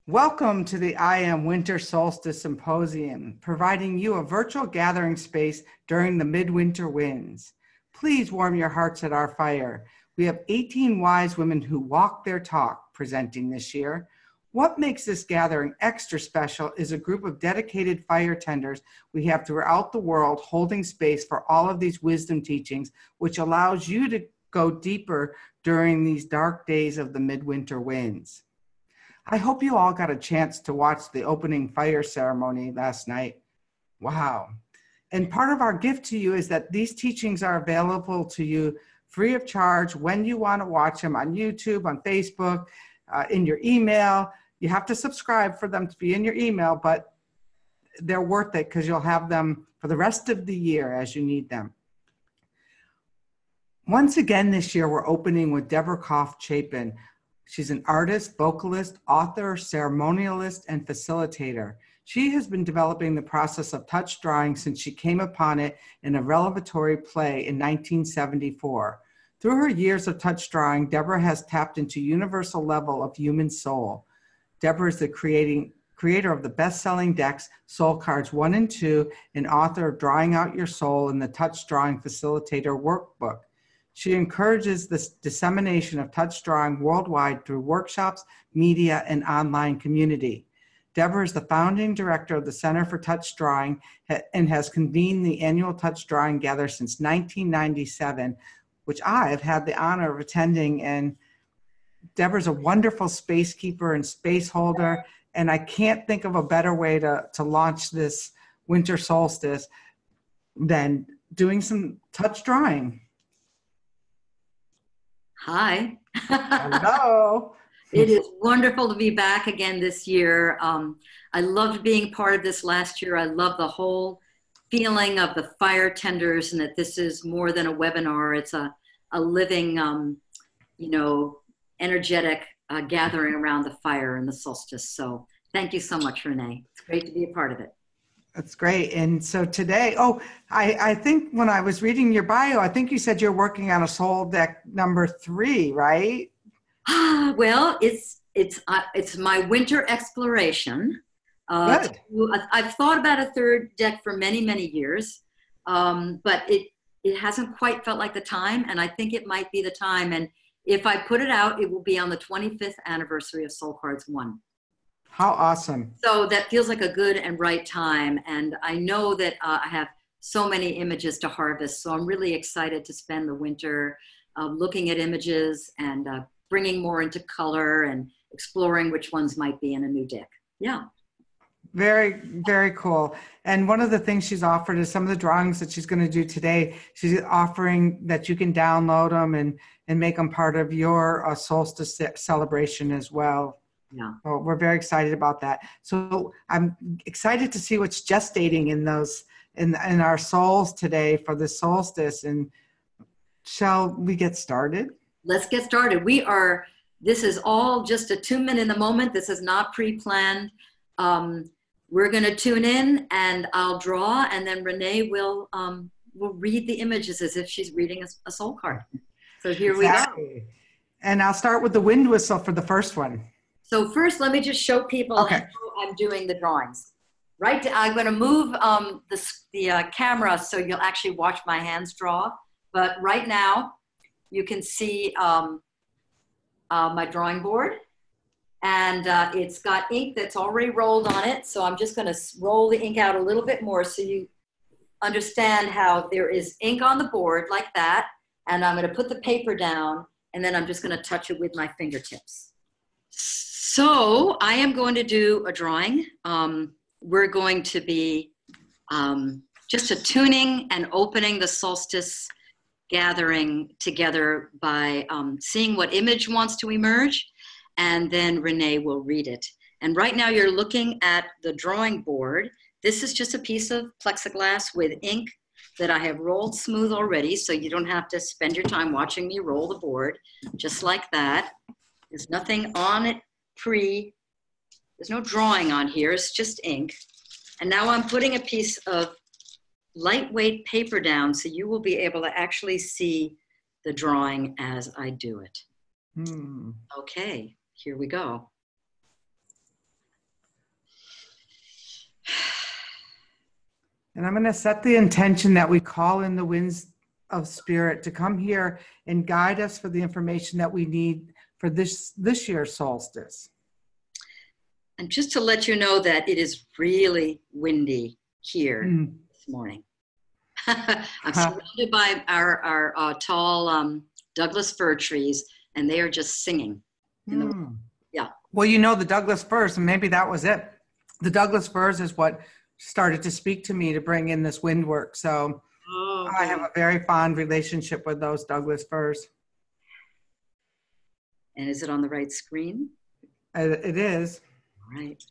Welcome to the IAM Winter Solstice Symposium, providing you a virtual gathering space during the midwinter winds. Please warm your hearts at our fire. We have 18 wise women who walk their talk presenting this year. What makes this gathering extra special is a group of dedicated fire tenders we have throughout the world holding space for all of these wisdom teachings, which allows you to go deeper during these dark days of the midwinter winds. I hope you all got a chance to watch the opening fire ceremony last night. Wow. And part of our gift to you is that these teachings are available to you free of charge when you want to watch them on YouTube, on Facebook, in your email. You have to subscribe for them to be in your email, but they're worth it because you'll have them for the rest of the year as you need them. Once again this year, we're opening with Deborah Koff-Chapin. She's an artist, vocalist, author, ceremonialist, and facilitator. She has been developing the process of touch drawing since she came upon it in a revelatory play in 1974. Through her years of touch drawing, Deborah has tapped into universal level of human soul. Deborah is the creator of the best-selling decks, Soul Cards 1 and 2, and author of Drawing Out Your Soul in the Touch Drawing Facilitator Workbook. She encourages the dissemination of touch drawing worldwide through workshops, media, and online community. Deborah is the founding director of the Center for Touch Drawing and has convened the annual Touch Drawing Gather since 1997, which I have had the honor of attending. And Deborah's a wonderful space keeper and space holder, and I can't think of a better way to launch this winter solstice than doing some touch drawing. Hi. Hello. It is wonderful to be back again this year. I loved being part of this last year. I love the whole feeling of the fire tenders and that this is more than a webinar. It's a living, energetic gathering around the fire and the solstice. So thank you so much, Renee. It's great to be a part of it. That's great. And so today, I think when I was reading your bio, I think you said you're working on a soul deck number 3, right? Well, it's my winter exploration. Good. I've thought about a third deck for many, many years, but it hasn't quite felt like the time, and I think it might be the time. And if I put it out, it will be on the 25th anniversary of Soul Cards 1. How awesome. So that feels like a good and right time. And I know that I have so many images to harvest. So I'm really excited to spend the winter looking at images and bringing more into color and exploring which ones might be in a new deck. Yeah. Very, very cool. And one of the things she's offered is some of the drawings that she's going to do today. She's offering that you can download them and make them part of your solstice celebration as well. Yeah. So we're very excited about that. So I'm excited to see what's gestating in those in our souls today for the solstice. And shall we get started? Let's get started. This is all just a 2-minute in the moment. This is not pre-planned. We're going to tune in and I'll draw, and then Renee will read the images as if she's reading a soul card. So here we go. And I'll start with the wind whistle for the first one. So first, let me just show people how I'm doing the drawings. Right, I'm going to move the camera so you'll actually watch my hands draw. But right now, you can see my drawing board. And it's got ink that's already rolled on it. So I'm just going to roll the ink out a little bit more so you understand how there is ink on the board like that. And I'm going to put the paper down, and then I'm just going to touch it with my fingertips. So I am going to do a drawing. We're going to be just attuning and opening the solstice gathering together by seeing what image wants to emerge, and then Renee will read it. And right now you're looking at the drawing board, this is just a piece of plexiglass with ink that I have rolled smooth already, so you don't have to spend your time watching me roll the board, just like that. There's nothing on it there's no drawing on here, it's just ink. And now I'm putting a piece of lightweight paper down so you will be able to actually see the drawing as I do it. Okay, here we go. And I'm going to set the intention that we call in the winds of spirit to come here and guide us for the information that we need for this year's solstice. And just to let you know that it is really windy here this morning. I'm surrounded by our tall Douglas fir trees, and they are just singing. Yeah. Well, you know, the Douglas firs, and maybe that was it. The Douglas firs is what started to speak to me to bring in this wind work. So I have a very fond relationship with those Douglas firs. And is it on the right screen? It is. All right.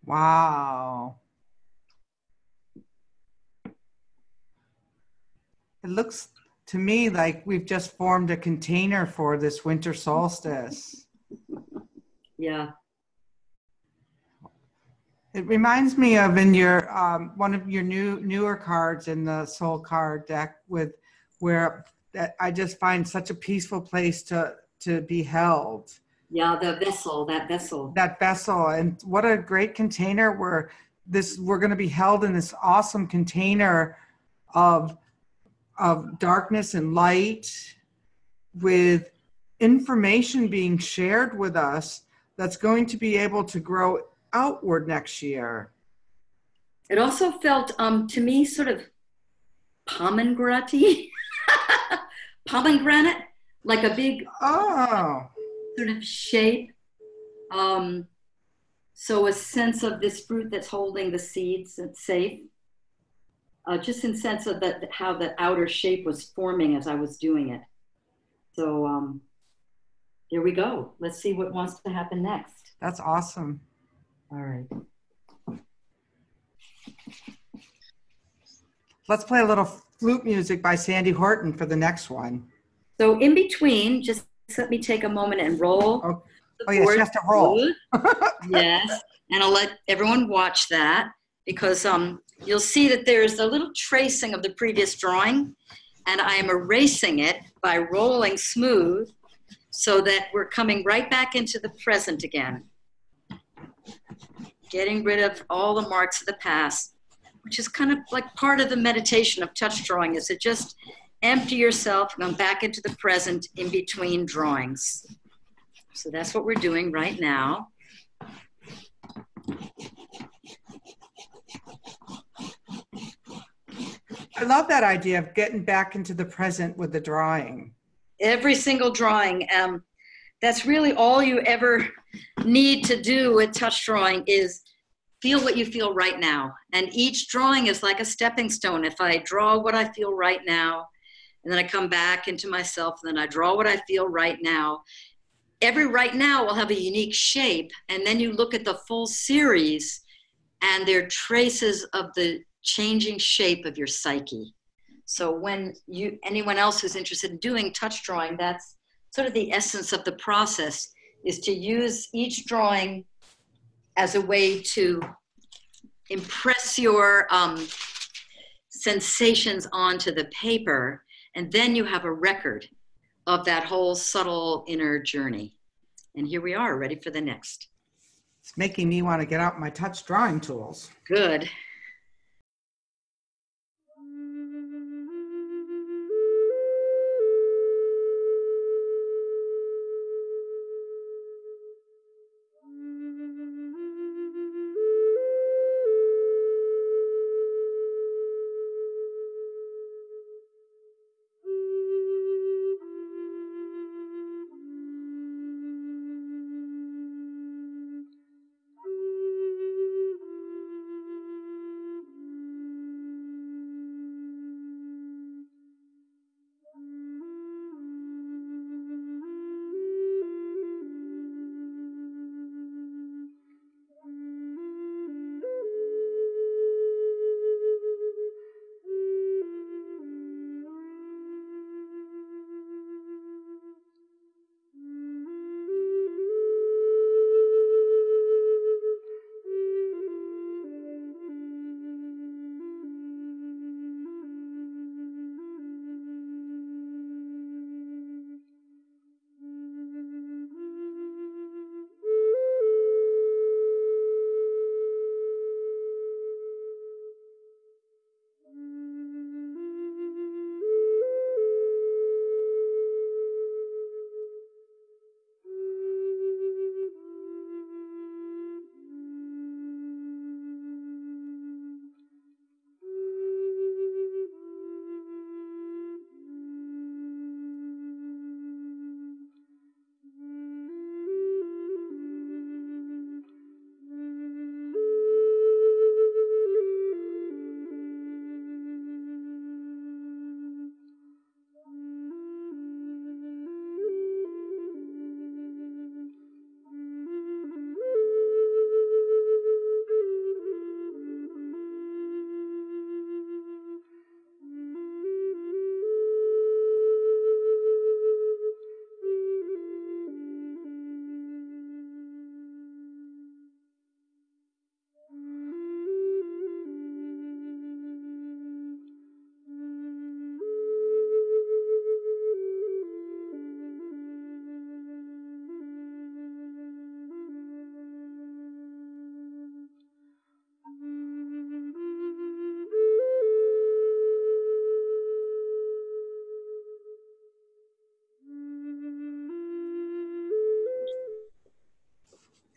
Wow. It looks to me like we've just formed a container for this winter solstice. Yeah. It reminds me of in your one of your newer cards in the soul card deck with where that I just find such a peaceful place to be held. Yeah, that vessel. That vessel, and what a great container we're going to be held in this awesome container of darkness and light, with information being shared with us that's going to be able to grow outward next year. It also felt to me sort of pomegranate, like a big sort of shape. So a sense of this fruit that's holding the seeds, it's safe. Just in sense of that, how the outer shape was forming as I was doing it. So There we go. Let's see what wants to happen next. That's awesome. All right. Let's play a little flute music by Sandy Horton for the next one. So in between, just let me take a moment and roll. Oh yes, you have to roll. Yes, and I'll let everyone watch that because you'll see that there's a little tracing of the previous drawing, and I am erasing it by rolling smooth so that we're coming right back into the present again. Getting rid of all the marks of the past, which is kind of like part of the meditation of touch drawing, is to just empty yourself and come back into the present in between drawings. So that's what we're doing right now. I love that idea of getting back into the present with the drawing. Every single drawing. That's really all you ever need to do with touch drawing is feel what you feel right now. And each drawing is like a stepping stone. If I draw what I feel right now, and then I come back into myself, and then I draw what I feel right now. Every right now will have a unique shape, and then you look at the full series, and they're traces of the changing shape of your psyche. So when anyone else who's interested in doing touch drawing, that's sort of the essence of the process, is to use each drawing as a way to impress your sensations onto the paper, and then you have a record of that whole subtle inner journey. And here we are, ready for the next. It's making me want to get out my touch drawing tools. Good.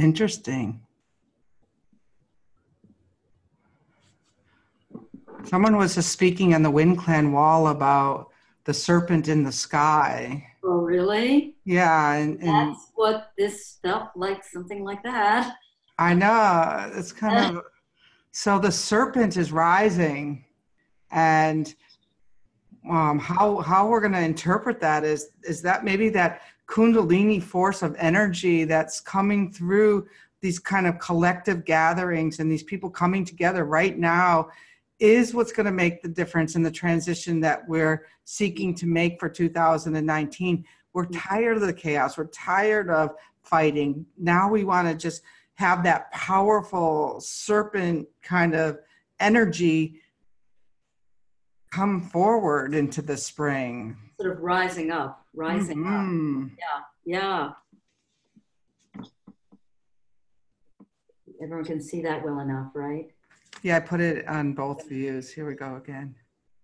Interesting. Someone was just speaking on the Wind Clan wall about the serpent in the sky. Oh, really? Yeah. And that's what this felt like, something like that. I know. It's kind of, so the serpent is rising, and how we're going to interpret that is that maybe that Kundalini force of energy that's coming through these kind of collective gatherings, and these people coming together right now is what's going to make the difference in the transition that we're seeking to make for 2019. We're tired of the chaos. We're tired of fighting. Now we want to just have that powerful serpent kind of energy come forward into the spring. Sort of rising up. Yeah, yeah. Everyone can see that well enough, right? Yeah, I put it on both views. Here we go again.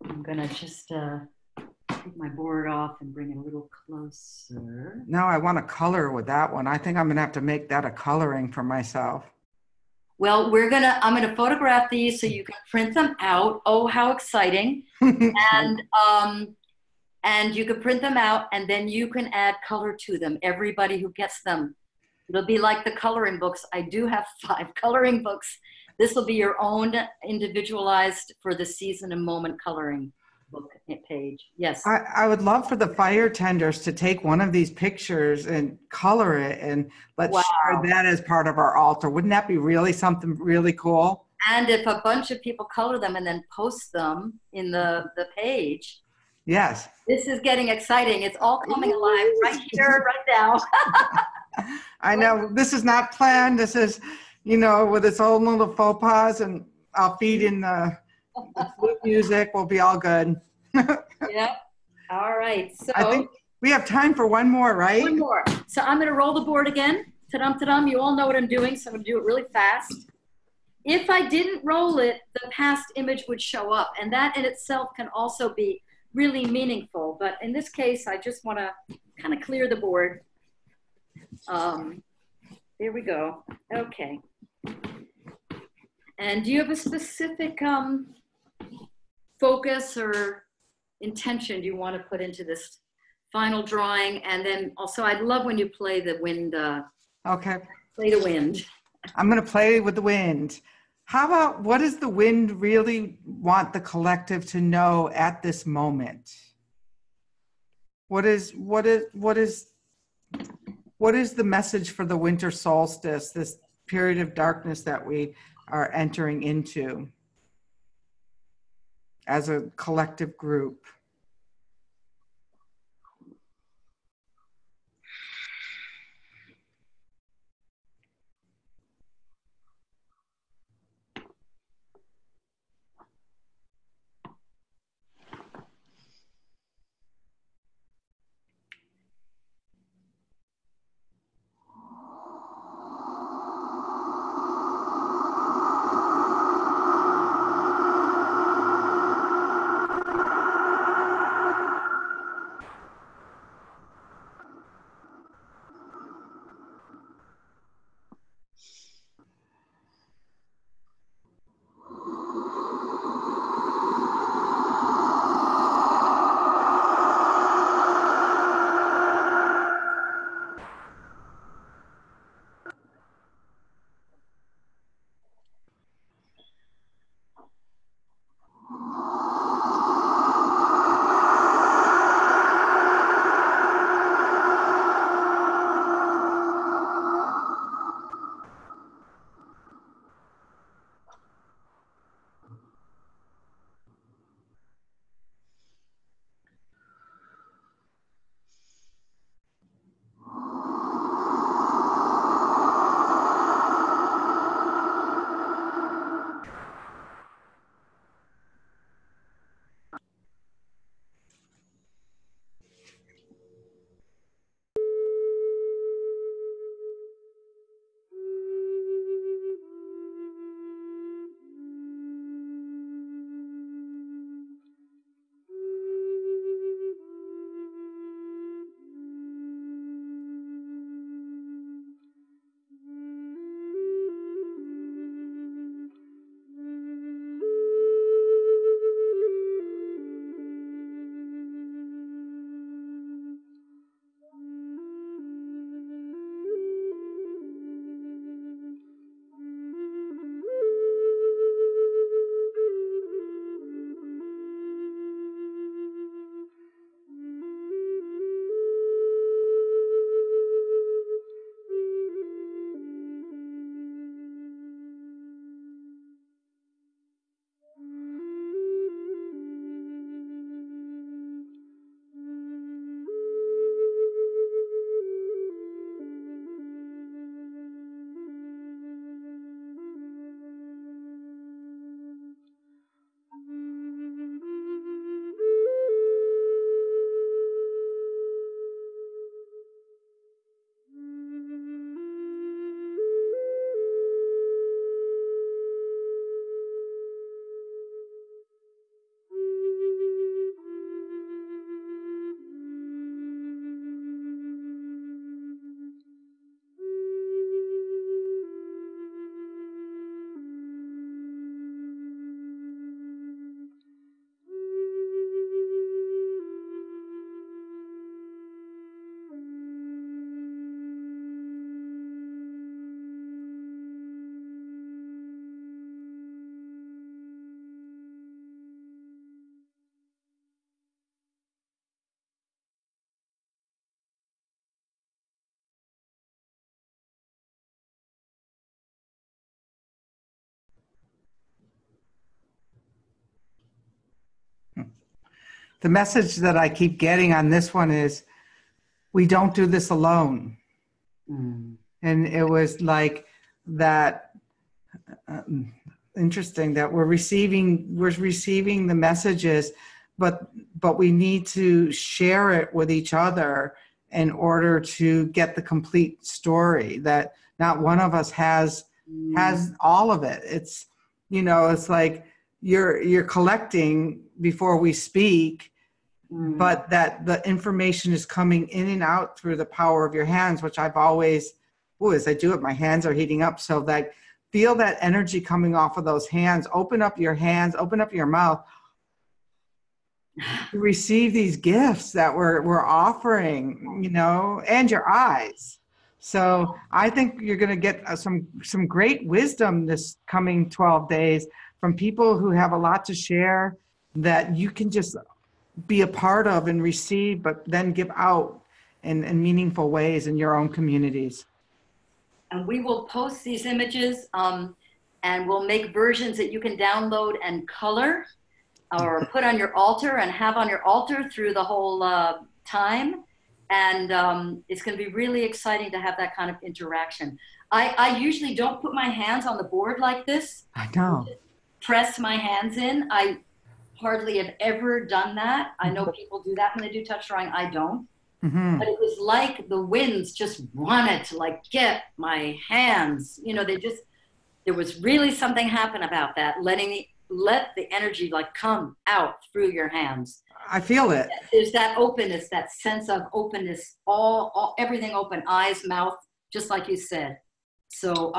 I'm gonna just take my board off and bring it a little closer. Now I want to color with that one. I think I'm gonna have to make that a coloring for myself. Well, I'm gonna photograph these so you can print them out. Oh, how exciting. And you can print them out, and then you can add color to them, everybody who gets them. It'll be like the coloring books. I do have 5 coloring books. This will be your own individualized for the season and moment coloring book page. Yes. I would love for the fire tenders to take one of these pictures and color it, and let's share that as part of our altar. Wouldn't that be really something really cool? And if a bunch of people color them and then post them in the page. Yes. This is getting exciting. It's all coming alive right here, right now. I know this is not planned. This is, with its own little faux pas, and I'll feed in the flute music. We'll be all good. Yep. All right. So I think we have time for one more, right? One more. So I'm going to roll the board again. Ta-dum, ta-dum. You all know what I'm doing, so I'm going to do it really fast. If I didn't roll it, the past image would show up, and that in itself can also be really meaningful. But in this case, I just want to kind of clear the board. There we go. Okay. And do you have a specific focus or intention you want to put into this final drawing? And then also, I'd love when you play the wind. Okay. Play the wind. I'm going to play with the wind. How about, what does the wind really want the collective to know at this moment? What is the message for the winter solstice, this period of darkness that we are entering into as a collective group? the message that I keep getting on this one is we don't do this alone. Mm. And it was like that interesting that we're receiving the messages, but we need to share it with each other in order to get the complete story, that not one of us has all of it. It's, it's like you're collecting before we speak, but that the information is coming in and out through the power of your hands, which I've always, as I do it, my hands are heating up. So that feel that energy coming off of those hands. Open up your hands, open up your mouth. Receive these gifts that we're offering, and your eyes. So I think you're going to get some great wisdom this coming 12 days from people who have a lot to share that you can just be a part of and receive, but then give out in meaningful ways in your own communities. And we will post these images and we'll make versions that you can download and color or put on your altar and have on your altar through the whole time. And it's going to be really exciting to have that kind of interaction. I usually don't put my hands on the board like this. I know. Press my hands in. I hardly have ever done that. I know people do that when they do touch drawing. I don't. Mm-hmm. But it was like the winds just wanted to like get my hands. There was really something happen about that, let the energy like come out through your hands. I feel it. There's that openness, that sense of openness, all everything open, eyes, mouth, just like you said. So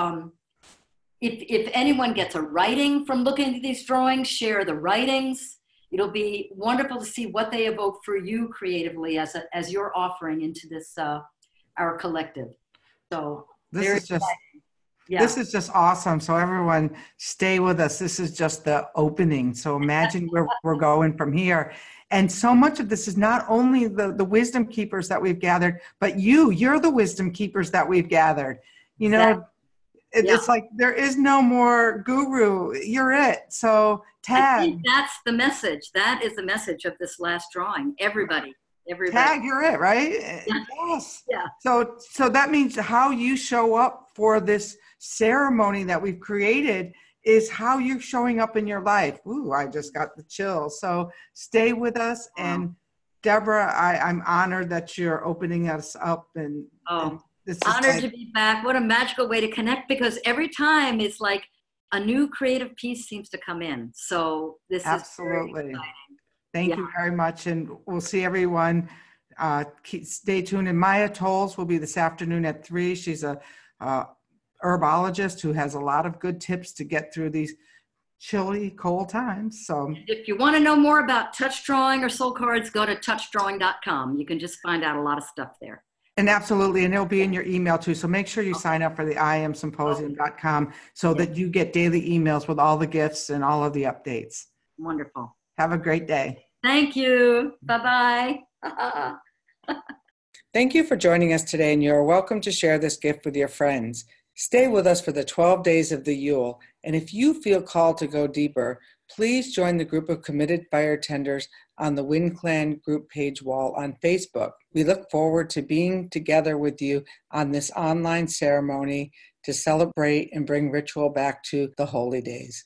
if anyone gets a writing from looking at these drawings, share the writings. It'll be wonderful to see what they evoke for you creatively as your offering into this our collective. So this is just awesome. So everyone, stay with us. This is just the opening. So imagine where we're going from here. And so much of this is not only the wisdom keepers that we've gathered, but you're the wisdom keepers that we've gathered. It's like there is no more guru. You're it. So tag. I think that's the message. That is the message of this last drawing. Everybody. Tag, you're it, right? Yeah. Yes. Yeah. So that means how you show up for this ceremony that we've created is how you're showing up in your life. Ooh, I just got the chills. So stay with us. Wow. And Deborah, I'm honored that you're opening us up. And this is honored to be back. What a magical way to connect, because every time it's like a new creative piece seems to come in. So this absolutely. Is very exciting. Thank you very much. And we'll see everyone. Stay tuned. And Maya Tolles will be this afternoon at 3. She's a herbologist who has a lot of good tips to get through these chilly, cold times. So if you want to know more about touch drawing or soul cards, go to touchdrawing.com. You can just find out a lot of stuff there. And absolutely. And it'll be in your email too. So make sure you sign up for the IAM Symposium.com so that you get daily emails with all the gifts and all of the updates. Wonderful. Have a great day. Thank you. Bye-bye. Thank you for joining us today, and you're welcome to share this gift with your friends. Stay with us for the 12 days of the Yule, and if you feel called to go deeper, please join the group of committed fire tenders on the Wind Clan group page wall on Facebook. We look forward to being together with you on this online ceremony to celebrate and bring ritual back to the holy days.